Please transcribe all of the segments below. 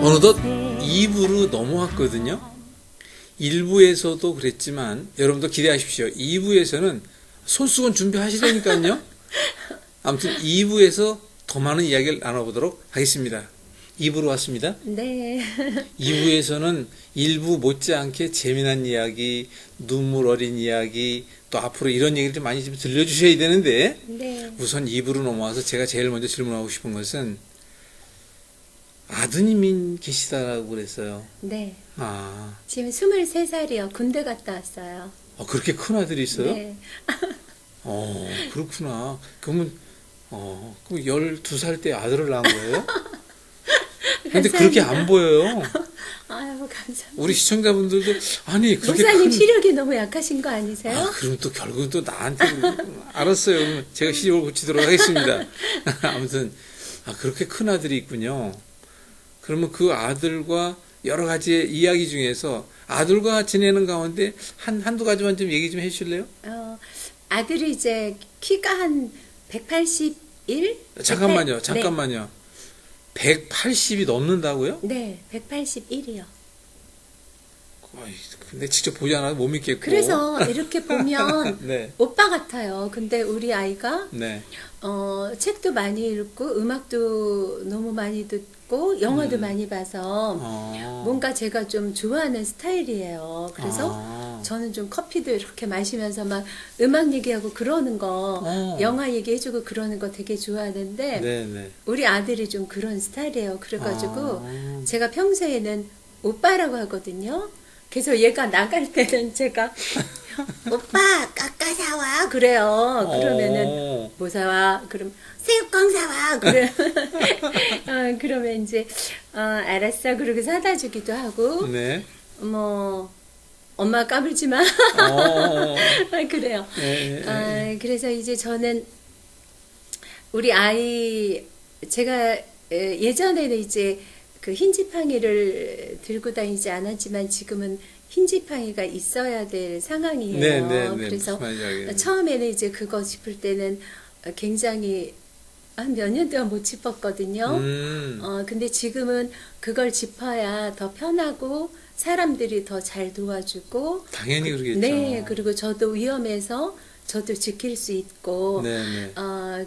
어느덧 2부로 넘어왔거든요. 1부에서도 그랬지만 여러분도 기대하십시오. 2부에서는 손수건 준비하시라니까요. 아무튼 2부에서 더 많은 이야기를 나눠보도록 하겠습니다. 2부로 왔습니다. 네. 2부에서는 1부 못지않게 재미난 이야기, 눈물 어린 이야기, 또 앞으로 이런 얘기를 좀 많이 좀 들려주셔야 되는데, 네. 우선 2부로 넘어와서 제가 제일 먼저 질문하고 싶은 것은 아드님이 계시다라고 그랬어요. 네. 아, 지금 23살이요. 군대 갔다 왔어요. 그렇게 큰 아들이 있어요? 네. 그렇구나. 그럼 12살 때 아들을 낳은 거예요? 근데 그렇게 안 보여요. 아유, 감사합니다. 우리 시청자분들도 아니 그렇게 목사님 큰... 시력이 너무 약하신 거 아니세요? 그럼 또 결국은 또 나한테 알았어요. 그럼 제가 시력을 고치도록 하겠습니다. 아무튼 그렇게 큰 아들이 있군요. 그러면 그 아들과 여러 가지 이야기 중에서 아들과 지내는 가운데 한두 가지만 좀 얘기 좀 해주실래요? 아들이 이제 키가 한 181? 잠깐만요. 네. 잠깐만요. 180이 넘는다고요? 네, 181이요. 근데 직접 보지 않아도 못 믿겠고. 그래서 이렇게 보면 네. 오빠 같아요. 근데 우리 아이가 네. 책도 많이 읽고 음악도 너무 많이 듣고 영화도 많이 봐서 뭔가 제가 좀 좋아하는 스타일이에요. 그래서 저는 좀 커피도 이렇게 마시면서 막 음악 얘기하고 그러는 거, 영화 얘기해주고 그러는 거 되게 좋아하는데 네네. 우리 아들이 좀 그런 스타일이에요. 그래가지고 제가 평소에는 오빠라고 하거든요. 그래서 얘가 나갈 때는 제가 오빠 까까 사와 그래요. 그러면은 뭐 사와? 그럼 새우깡 사와. 그래. 그러면 이제 알았어. 그러고 사다 주기도 하고. 네. 뭐 엄마 까불지 마. 그래요. 그래서 이제 저는 우리 아이 제가 예전에는 이제 그 흰지팡이를 들고 다니지 않았지만 지금은 흰지팡이가 있어야 될 상황이에요. 네. 그래서 처음에는 이제 그거 짚을 때는 굉장히 한 몇 년 동안 못 짚었거든요. 근데 지금은 그걸 짚어야 더 편하고 사람들이 더 잘 도와주고. 당연히 그러겠죠. 네, 그리고 저도 위험해서 저도 지킬 수 있고. 네네.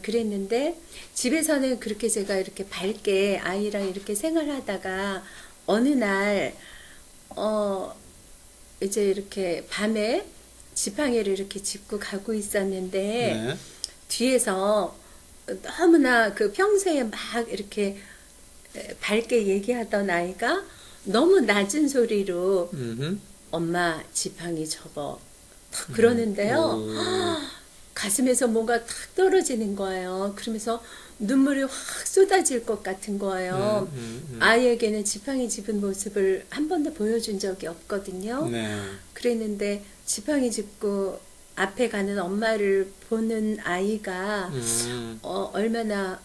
그랬는데 집에서는 그렇게 제가 이렇게 밝게 아이랑 이렇게 생활하다가 어느 날 이제 이렇게 밤에 지팡이를 이렇게 짚고 가고 있었는데 네. 뒤에서 너무나 그 평소에 막 이렇게 밝게 얘기하던 아이가 너무 낮은 소리로 엄마 지팡이 접어 탁 그러는데요. 가슴에서 뭔가 탁 떨어지는 거예요. 그러면서 눈물이 확 쏟아질 것 같은 거예요. 아이에게는 지팡이 짚은 모습을 한 번도 보여준 적이 없거든요. 네. 그랬는데 지팡이 짚고 앞에 가는 엄마를 보는 아이가 얼마나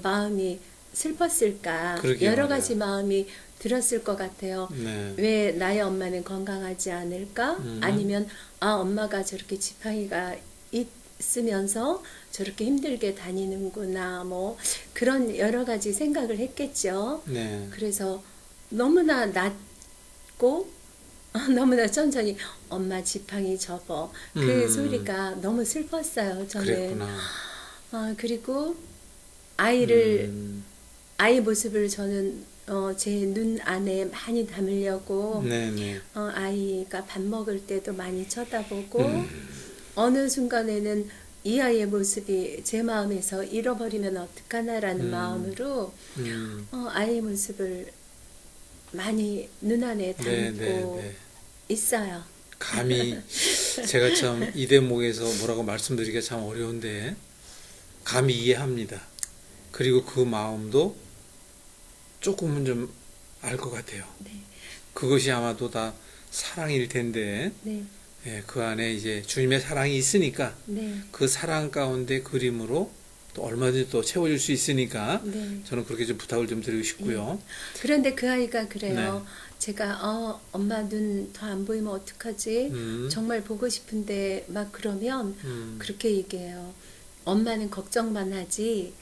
마음이 슬펐을까. 그러게요, 여러 맞아요. 가지 마음이 들었을 것 같아요. 네. 왜 나의 엄마는 건강하지 않을까? 아니면 엄마가 저렇게 지팡이가 있으면서 저렇게 힘들게 다니는구나. 뭐 그런 여러 가지 생각을 했겠죠. 네. 그래서 너무나 낮고 너무나 천천히 엄마 지팡이 접어 그 소리가 너무 슬펐어요. 저는. 그랬구나. 그리고 아이를 아이 모습을 저는 제 눈 안에 많이 담으려고 네네. 아이가 밥 먹을 때도 많이 쳐다보고 어느 순간에는 이 아이의 모습이 제 마음에서 잃어버리면 어떡하나라는 마음으로 아이의 모습을 많이 눈 안에 담고 있어요. 감히 제가 참 이 대목에서 뭐라고 말씀드리기가 참 어려운데 감히 이해합니다. 그리고 그 마음도 조금은 좀 알 것 같아요. 네. 그것이 아마도 다 사랑일 텐데 네. 그 안에 이제 주님의 사랑이 있으니까 네. 그 사랑 가운데 그림으로 또 얼마든지 또 채워줄 수 있으니까 네. 저는 그렇게 좀 부탁을 좀 드리고 싶고요. 그런데 그 아이가 그래요. 네. 제가 엄마 눈 더 안 보이면 어떡하지? 정말 보고 싶은데 막 그러면 그렇게 얘기해요. 엄마는 걱정만 하지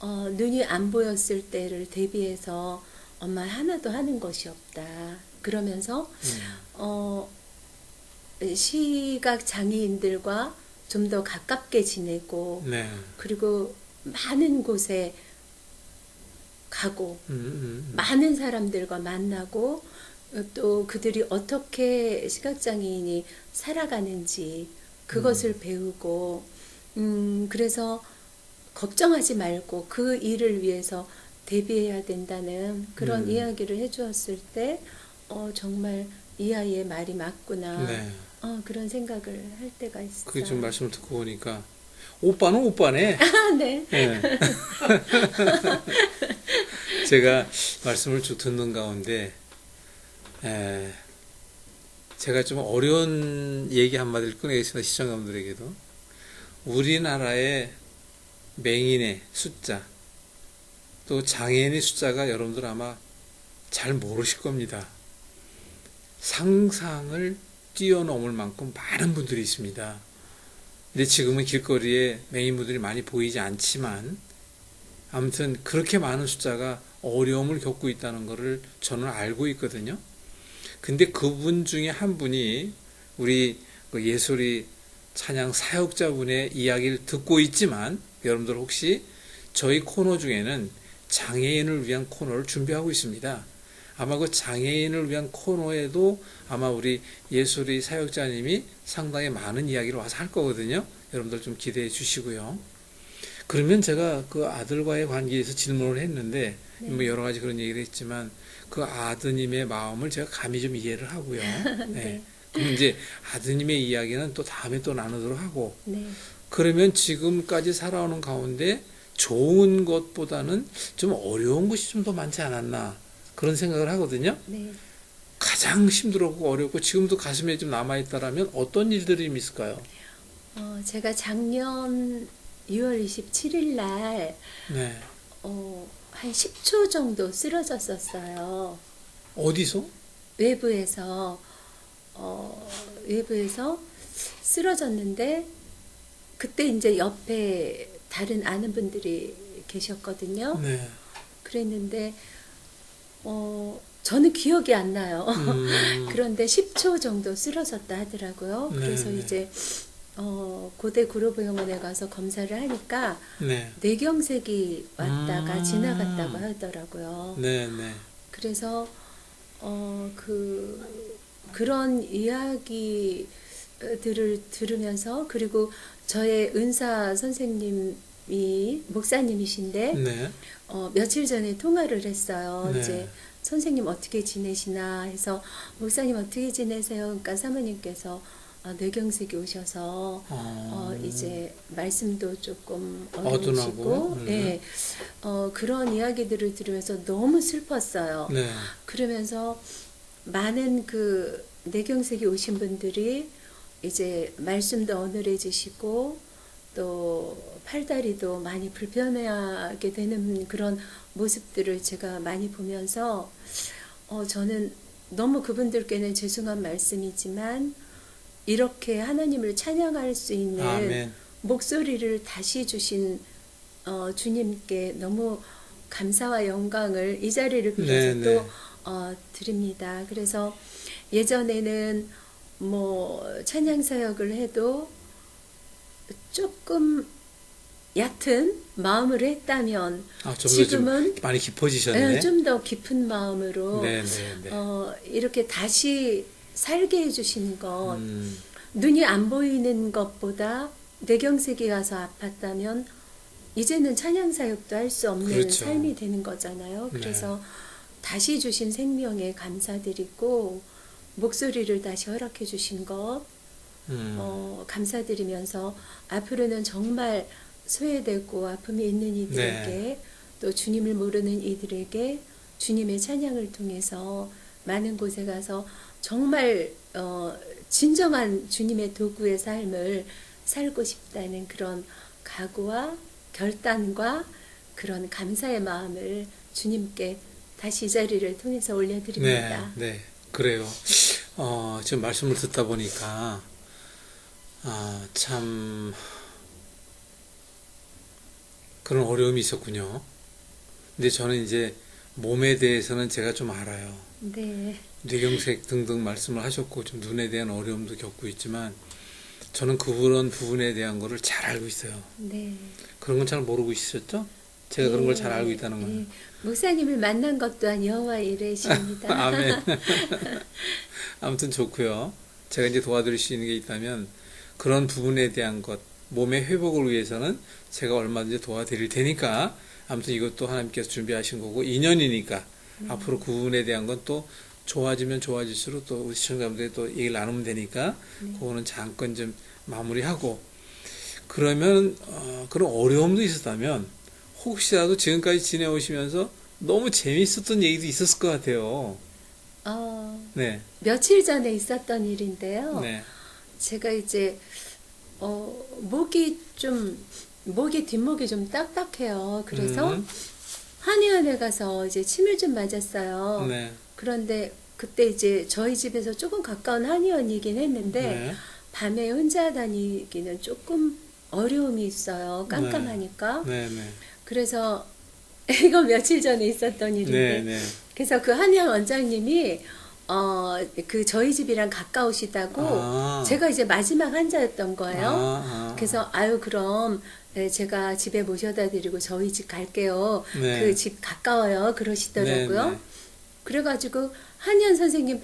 눈이 안 보였을 때를 대비해서 엄마 하나도 하는 것이 없다. 그러면서 시각 장애인들과 좀 더 가깝게 지내고 네. 그리고 많은 곳에 가고 많은 사람들과 만나고 또 그들이 어떻게 시각장애인이 살아가는지 그것을 배우고 그래서 걱정하지 말고 그 일을 위해서 대비해야 된다는 그런 이야기를 해주었을 때 정말 이 아이의 말이 맞구나. 네. 그런 생각을 할 때가 있어요. 그게 좀 말씀을 듣고 보니까 오빠는 오빠네. 네. 네. 제가 말씀을 쭉 듣는 가운데 제가 좀 어려운 얘기 한마디를 꺼내겠습니다. 시청자분들에게도. 우리나라의 맹인의 숫자 또 장애인의 숫자가 여러분들 아마 잘 모르실 겁니다. 상상을 뛰어넘을 만큼 많은 분들이 있습니다. 근데 지금은 길거리에 맹인분들이 많이 보이지 않지만 아무튼 그렇게 많은 숫자가 어려움을 겪고 있다는 것을 저는 알고 있거든요. 근데 그분 중에 한 분이 우리 예솔이 찬양 사역자분의 이야기를 듣고 있지만 여러분들 혹시 저희 코너 중에는 장애인을 위한 코너를 준비하고 있습니다. 아마 그 장애인을 위한 코너에도 아마 우리 예솔이 사역자님이 상당히 많은 이야기를 와서 할 거거든요. 여러분들 좀 기대해 주시고요. 그러면 제가 그 아들과의 관계에서 질문을 했는데 뭐 여러 가지 그런 얘기를 했지만 그 아드님의 마음을 제가 감히 좀 이해를 하고요. 네. 그럼 이제 아드님의 이야기는 또 다음에 또 나누도록 하고 그러면 지금까지 살아오는 가운데 좋은 것보다는 좀 어려운 것이 좀 더 많지 않았나 그런 생각을 하거든요. 네. 가장 힘들었고 어렵고 지금도 가슴에 좀 남아있다라면 어떤 일들이 있을까요? 제가 작년 6월 27일 날 네. 한 10초 정도 쓰러졌었어요. 어디서? 외부에서 쓰러졌는데 그때 이제 옆에 다른 아는 분들이 계셨거든요. 네. 그랬는데 저는 기억이 안 나요. 그런데 10초 정도 쓰러졌다 하더라고요. 그래서 네. 이제 고대 구로병원에 가서 검사를 하니까 네. 뇌경색이 왔다가 지나갔다고 하더라고요. 네. 네. 그래서 그런 이야기들을 들으면서 그리고 저의 은사 선생님이 목사님이신데 네. 며칠 전에 통화를 했어요. 네. 이제 선생님 어떻게 지내시나 해서 목사님 어떻게 지내세요? 그러니까 사모님께서 뇌경색이 오셔서 이제 말씀도 조금 어두우시고 어두나고. 네. 그런 이야기들을 들으면서 너무 슬펐어요. 네. 그러면서 많은 그 뇌경색이 오신 분들이 이제 말씀도 어눌해지시고 또 팔다리도 많이 불편하게 되는 그런 모습들을 제가 많이 보면서 저는 너무 그분들께는 죄송한 말씀이지만 이렇게 하나님을 찬양할 수 있는 아멘. 목소리를 다시 주신 주님께 너무 감사와 영광을 이 자리를 빌어서 네, 또 드립니다. 그래서 예전에는 뭐 찬양 사역을 해도 조금 얕은 마음으로 했다면 지금은 많이 깊어지셨네. 좀 더 깊은 마음으로 네, 네, 네. 이렇게 다시 살게 해주신 것 눈이 안 보이는 것보다 뇌경색이 와서 아팠다면 이제는 찬양 사역도 할 수 없는 그렇죠. 삶이 되는 거잖아요. 그래서 다시 주신 생명에 감사드리고 목소리를 다시 허락해 주신 것 감사드리면서 앞으로는 정말 소외되고 아픔이 있는 이들에게 또 주님을 모르는 이들에게 주님의 찬양을 통해서 많은 곳에 가서 정말 진정한 주님의 도구의 삶을 살고 싶다는 그런 각오와 결단과 그런 감사의 마음을 주님께 다시 이 자리를 통해서 올려드립니다. 네, 네, 그래요. 지금 말씀을 듣다 보니까 참 그런 어려움이 있었군요. 근데 저는 이제 몸에 대해서는 제가 좀 알아요. 네. 뇌경색 등등 말씀을 하셨고 좀 눈에 대한 어려움도 겪고 있지만 저는 그런 부분에 대한 거를 잘 알고 있어요. 네. 그런 건 잘 모르고 있으셨죠? 제가 그런 걸 잘 알고 있다는 건. 예. 목사님을 만난 것 또한 여호와의 일이십니다. 아멘. 아무튼 좋고요. 제가 이제 도와드릴 수 있는 게 있다면 그런 부분에 대한 것, 몸의 회복을 위해서는 제가 얼마든지 도와드릴 테니까 아무튼 이것도 하나님께서 준비하신 거고 인연이니까 앞으로 그 부분에 대한 건 또 좋아지면 좋아질수록 또 우리 시청자분들이 또 얘기를 나누면 되니까 그거는 잠깐 좀 마무리하고 그러면 그런 어려움도 있었다면 혹시라도 지금까지 지내오시면서 너무 재밌었던 얘기도 있었을 것 같아요. 네. 며칠 전에 있었던 일인데요. 네. 제가 이제 목이 뒷목이 좀 딱딱해요. 그래서 한의원에 가서 이제 침을 좀 맞았어요. 네. 그런데 그때 이제 저희 집에서 조금 가까운 한의원이긴 했는데 네. 밤에 혼자 다니기는 조금 어려움이 있어요. 깜깜하니까. 네. 네. 그래서 이거 며칠 전에 있었던 일인데 네. 네. 그래서 그 한의원 원장님이 그 저희 집이랑 가까우시다고 제가 이제 마지막 환자였던 거예요. 그래서 그럼 제가 집에 모셔다 드리고 저희 집 갈게요. 네. 그 집 가까워요. 그러시더라고요. 네, 네. 그래가지고 한의원 선생님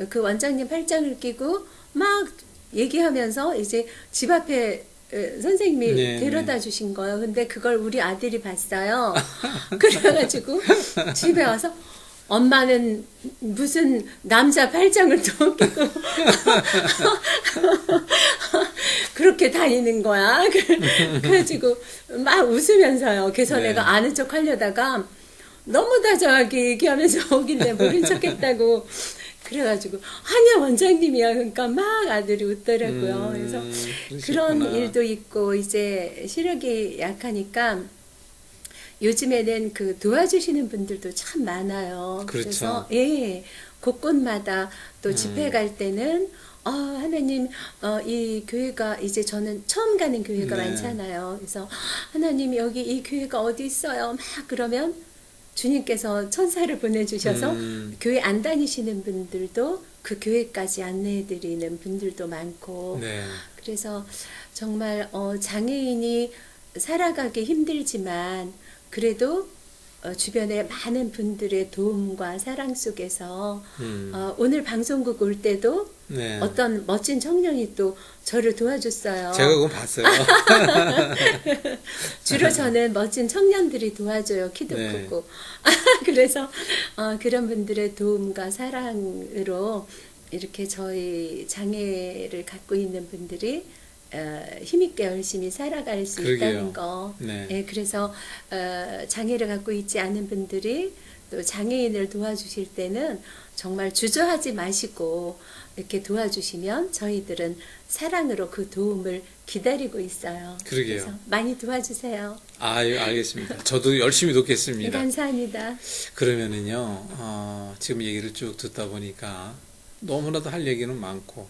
그 원장님 팔짱을 끼고 막 얘기하면서 이제 집 앞에 선생님이 네, 데려다 주신 거예요. 근데 그걸 우리 아들이 봤어요. 그래가지고 집에 와서 엄마는 무슨 남자 팔짱을 또 끼고 그렇게 다니는 거야. 그래가지고 막 웃으면서요. 그래서 네. 내가 아는 척 하려다가 너무 다정하게 얘기하면서 오길래 모른 척 했다고. 그래가지고 한의원 원장님이야. 그러니까 막 아들이 웃더라고요. 그래서 그런 그러셨구나. 일도 있고 이제 시력이 약하니까 요즘에는 그 도와주시는 분들도 참 많아요. 그렇죠. 그래서 곳곳마다 또 집회 갈 때는 하나님 이 교회가 이제 저는 처음 가는 교회가 네. 많잖아요. 그래서 하나님 여기 이 교회가 어디 있어요? 막 그러면 주님께서 천사를 보내주셔서 교회 안 다니시는 분들도 그 교회까지 안내해드리는 분들도 많고 네. 그래서 정말 장애인이 살아가기 힘들지만 그래도 주변에 많은 분들의 도움과 사랑 속에서 오늘 방송국 올 때도 네. 어떤 멋진 청년이 또 저를 도와줬어요. 제가 그건 봤어요. 주로 저는 멋진 청년들이 도와줘요. 키도 네. 크고. 그래서 그런 분들의 도움과 사랑으로 이렇게 저희 장애를 갖고 있는 분들이 힘있게 열심히 살아갈 수 그러게요. 있다는 거. 네. 그래서 장애를 갖고 있지 않은 분들이 또 장애인을 도와주실 때는 정말 주저하지 마시고 이렇게 도와주시면 저희들은 사랑으로 그 도움을 기다리고 있어요. 그러게요. 그래서 많이 도와주세요. 알겠습니다. 저도 열심히 돕겠습니다. 감사합니다. 그러면은요, 지금 얘기를 쭉 듣다 보니까 너무나도 할 얘기는 많고,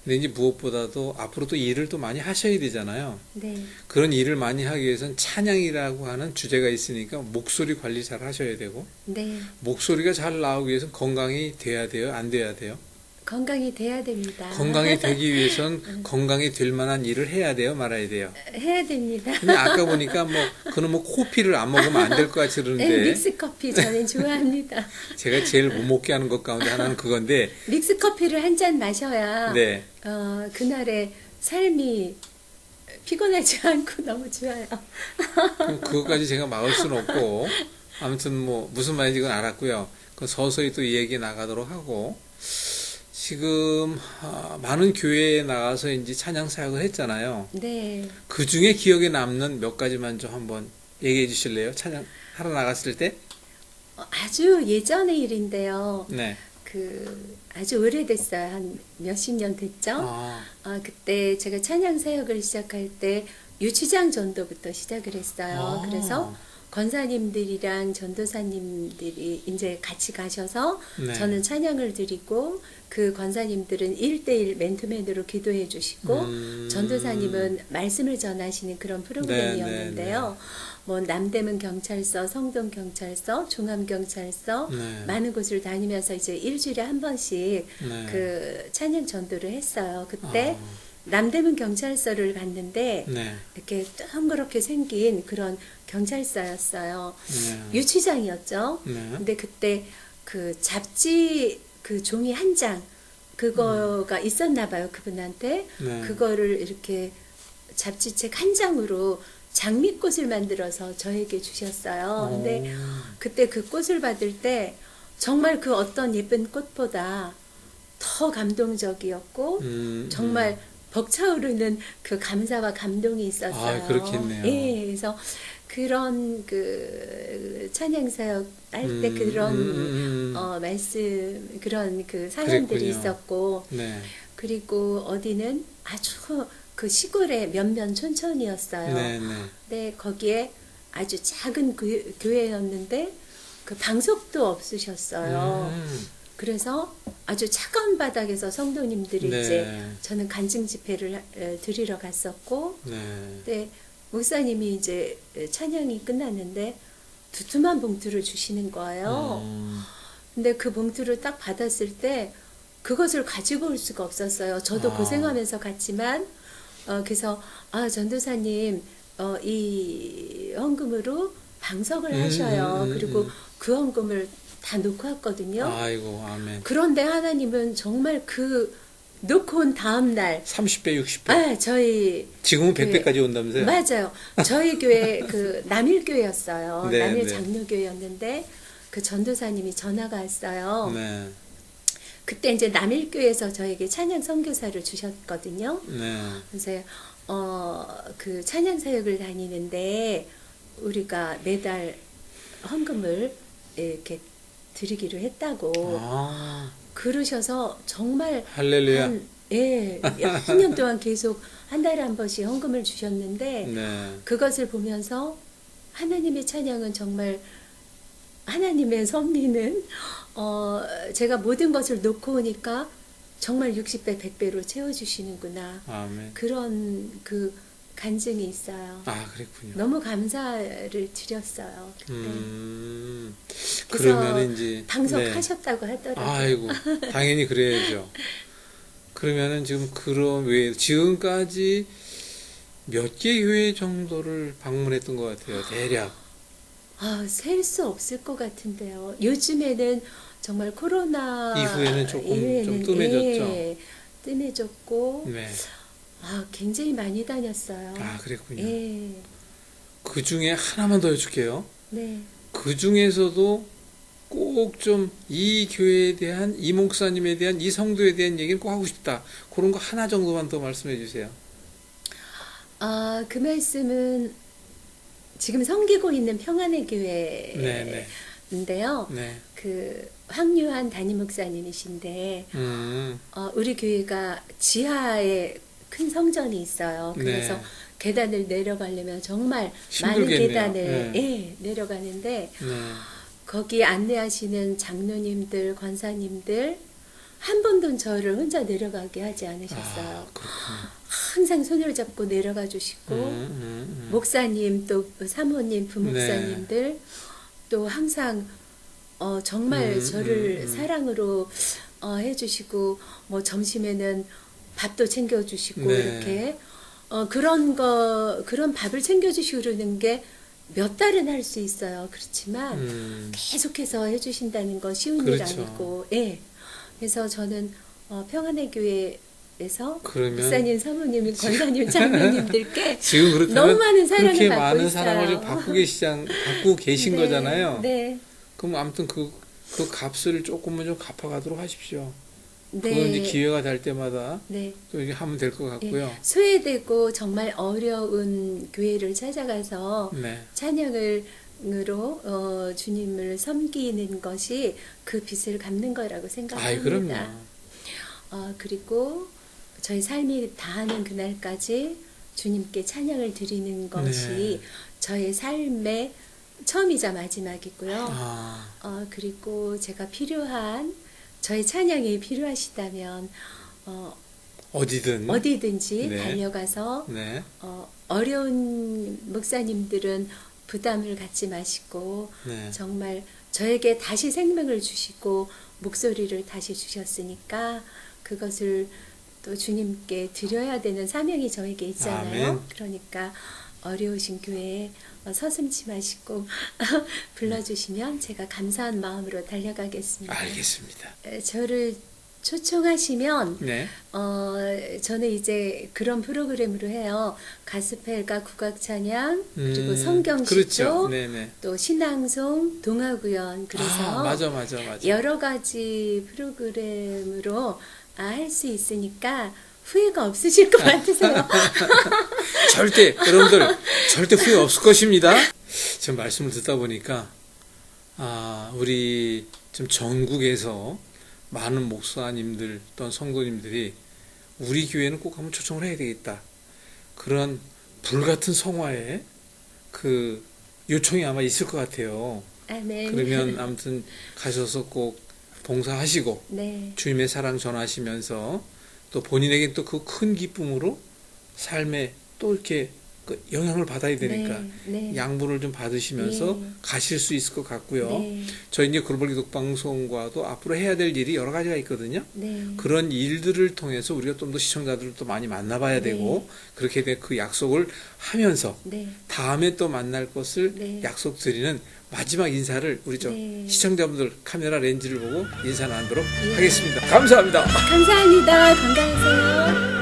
근데 이제 무엇보다도 앞으로 또 일을 또 많이 하셔야 되잖아요. 네. 그런 일을 많이 하기 위해서는 찬양이라고 하는 주제가 있으니까 목소리 관리 잘 하셔야 되고, 네. 목소리가 잘 나오기 위해서는 건강이 돼야 돼요? 안 돼야 돼요? 건강이 돼야 됩니다. 건강이 되기 위해서는 건강이 될 만한 일을 해야 돼요? 말아야 돼요? 해야 됩니다. 근데 아까 보니까 그는 커피를 안 먹으면 안 될 것 같이 네, 그러는데, 믹스 커피 저는 좋아합니다. 제가 제일 못 먹게 하는 것 가운데 하나는 그건데, 믹스 커피를 한 잔 마셔야 네. 그날의 삶이 피곤하지 않고 너무 좋아요. 그것까지 제가 막을 수는 없고, 아무튼 무슨 말인지 그건 알았고요. 그 서서히 또 이 얘기 나가도록 하고, 지금 많은 교회에 나가서 이제 찬양 사역을 했잖아요. 네. 그 중에 기억에 남는 몇 가지만 좀 한번 얘기해 주실래요? 찬양 하러 나갔을 때? 아주 예전의 일인데요. 네. 아주 오래됐어요. 한 몇십 년 됐죠. 그때 제가 찬양 사역을 시작할 때 유치장 전도부터 시작을 했어요. 그래서 권사님들이랑 전도사님들이 이제 같이 가셔서 네. 저는 찬양을 드리고 그 권사님들은 1대1 맨투맨으로 기도해 주시고 전도사님은 말씀을 전하시는 그런 프로그램이었는데요. 뭐 남대문 경찰서, 성동 경찰서, 중암 경찰서 네. 많은 곳을 다니면서 이제 일주일에 한 번씩 네. 그 찬양 전도를 했어요. 그때 아. 남대문 경찰서를 갔는데 네. 이렇게 동그랗게 생긴 그런 경찰서였어요. 네. 유치장이었죠. 네. 근데 그때 그 잡지 그 종이 한 장 그거가 있었나 봐요, 그분한테. 네. 그거를 이렇게 잡지책 한 장으로 장미꽃을 만들어서 저에게 주셨어요. 근데 그때 그 꽃을 받을 때 정말 그 어떤 예쁜 꽃보다 더 감동적이었고 정말 벅차오르는 그 감사와 감동이 있었어요. 아, 그렇겠네요. 예, 그래서 그런 그 찬양사역 할 때 그런 말씀 그런 그 사연들이 그랬군요. 있었고 네. 그리고 어디는 아주 그 시골의 몇몇 촌촌이었어요. 네. 네. 근데 거기에 아주 작은 교회였는데 그 방석도 없으셨어요. 그래서 아주 차가운 바닥에서 성도님들이 네. 이제 저는 간증 집회를 드리러 갔었고, 네. 근데 목사님이 이제 찬양이 끝났는데 두툼한 봉투를 주시는 거예요. 근데 그 봉투를 딱 받았을 때 그것을 가지고 올 수가 없었어요. 저도 아. 고생하면서 갔지만, 그래서 전도사님 이 헌금으로 방석을 하셔요. 그리고 그 헌금을 다 놓고 왔거든요. 아이고, 아멘. 그런데 하나님은 정말 그 놓고 온 다음 날, 30배, 60배. 저희 지금은 그- 100배까지 온다면서요? 맞아요. 저희 교회 그 남일교회였어요. 네, 남일 네. 장로교회였는데 그 전도사님이 전화가 왔어요. 네. 그때 이제 남일교회에서 저에게 찬양 선교사를 주셨거든요. 네. 그래서 그 찬양 사역을 다니는데 우리가 매달 헌금을 이렇게 드리기로 했다고 아, 그러셔서 정말 할렐루야. 한 년 동안 계속 한 달에 한 번씩 헌금을 주셨는데 네. 그것을 보면서 하나님의 찬양은 정말 하나님의 섭리는 제가 모든 것을 놓고 오니까 정말 60배, 100배로 채워주시는구나. 아멘. 그런 그 간증이 있어요. 아, 그랬군요. 너무 감사를 드렸어요. 그때. 그래서 그러면 이제 방석하셨다고 하더라고요. 아이고, 당연히 그래야죠. 그러면은 지금 그런 외에 지금까지 몇 개 교회 정도를 방문했던 것 같아요. 대략. 셀 수 없을 것 같은데요. 요즘에는 정말 코로나 이후에는 조금 이후에는, 좀 뜸해졌죠. 뜸해졌고 네. 굉장히 많이 다녔어요. 아, 그랬군요. 예. 그 중에 하나만 더 여쭐게요. 네. 그 중에서도 꼭 좀 이 교회에 대한, 이 목사님에 대한, 이 성도에 대한 얘기를 꼭 하고 싶다. 그런 거 하나 정도만 더 말씀해 주세요. 그 말씀은 지금 섬기고 있는 평안의 네, 교회인데요. 네. 그 황유한 담임 목사님이신데 음, 우리 교회가 지하에 큰 성전이 있어요. 그래서 네. 계단을 내려가려면 정말 많은 힘들겠네요. 계단을 내려가는데 네. 거기 안내하시는 장로님들, 권사님들 한 번도 저를 혼자 내려가게 하지 않으셨어요. 그렇군요. 항상 손을 잡고 내려가 주시고 목사님 또 사모님, 부목사님들 또 항상 정말 저를 사랑으로 해주시고 뭐 점심에는 밥도 챙겨주시고 네. 이렇게 그런 밥을 챙겨주시고 그러는 게 몇 달은 할 수 있어요. 그렇지만 계속해서 해주신다는 건 쉬운 일 그렇죠. 아니고, 그래서 저는 평안의 교회에서 그러면 목사님, 사모님, 권사님, 장로님들께 지금 그렇다면 너무 많은 사랑을 그렇게 받고 많은 있어요. 사랑을 좀 받고 계신 네, 거잖아요. 네, 그럼 아무튼 그 값을 조금은 좀 갚아가도록 하십시오. 네, 그건 이제 기회가 될 때마다 네. 또 이렇게 하면 될 것 같고요. 소외되고 정말 어려운 교회를 찾아가서 네. 찬양으로 주님을 섬기는 것이 그 빚을 갚는 거라고 아이, 생각합니다. 그럼요. 그리고 저희 삶이 다하는 그날까지 주님께 찬양을 드리는 것이 네. 저의 삶의 처음이자 마지막이고요. 아, 그리고 제가 저의 찬양이 필요하시다면 어디든지 네. 달려가서 네. 어려운 목사님들은 부담을 갖지 마시고 네. 정말 저에게 다시 생명을 주시고 목소리를 다시 주셨으니까 그것을 또 주님께 드려야 되는 사명이 저에게 있잖아요. 아멘. 그러니까 어려우신 교회에 서슴지 마시고 불러주시면 제가 감사한 마음으로 달려가겠습니다. 알겠습니다. 저를 초청하시면 네. 저는 이제 그런 프로그램으로 해요. 가스펠과 국악찬양 그리고 성경시조 그렇죠. 네네. 또 신앙송 동화구연 그래서 맞아. 여러 가지 프로그램으로 할 수 있으니까 후회가 없으실 것 같으세요. 절대 여러분들 절대 후회 없을 것입니다. 지금 말씀을 듣다 보니까 우리 지금 전국에서 많은 목사님들 또는 성도님들이 우리 교회는 꼭 한번 초청을 해야 되겠다. 그런 불같은 성화에 그 요청이 아마 있을 것 같아요. 아멘. 그러면 아무튼 가셔서 꼭 봉사하시고 네. 주님의 사랑 전하시면서 또 본인에게 또 그 큰 기쁨으로 삶에 또 이렇게 그 영향을 받아야 되니까 네. 양분을 좀 받으시면서 예. 가실 수 있을 것 같고요. 네. 저희 이제 글로벌 기독 방송과도 앞으로 해야 될 일이 여러 가지가 있거든요. 네. 그런 일들을 통해서 우리가 좀 더 시청자들을 또 많이 만나봐야 네. 되고 그렇게 된 그 약속을 하면서 네. 다음에 또 만날 것을 네. 약속드리는 마지막 인사를 우리 저 네. 시청자분들 카메라 렌즈를 보고 인사 나누도록 예. 하겠습니다. 감사합니다. 감사합니다. 건강하세요.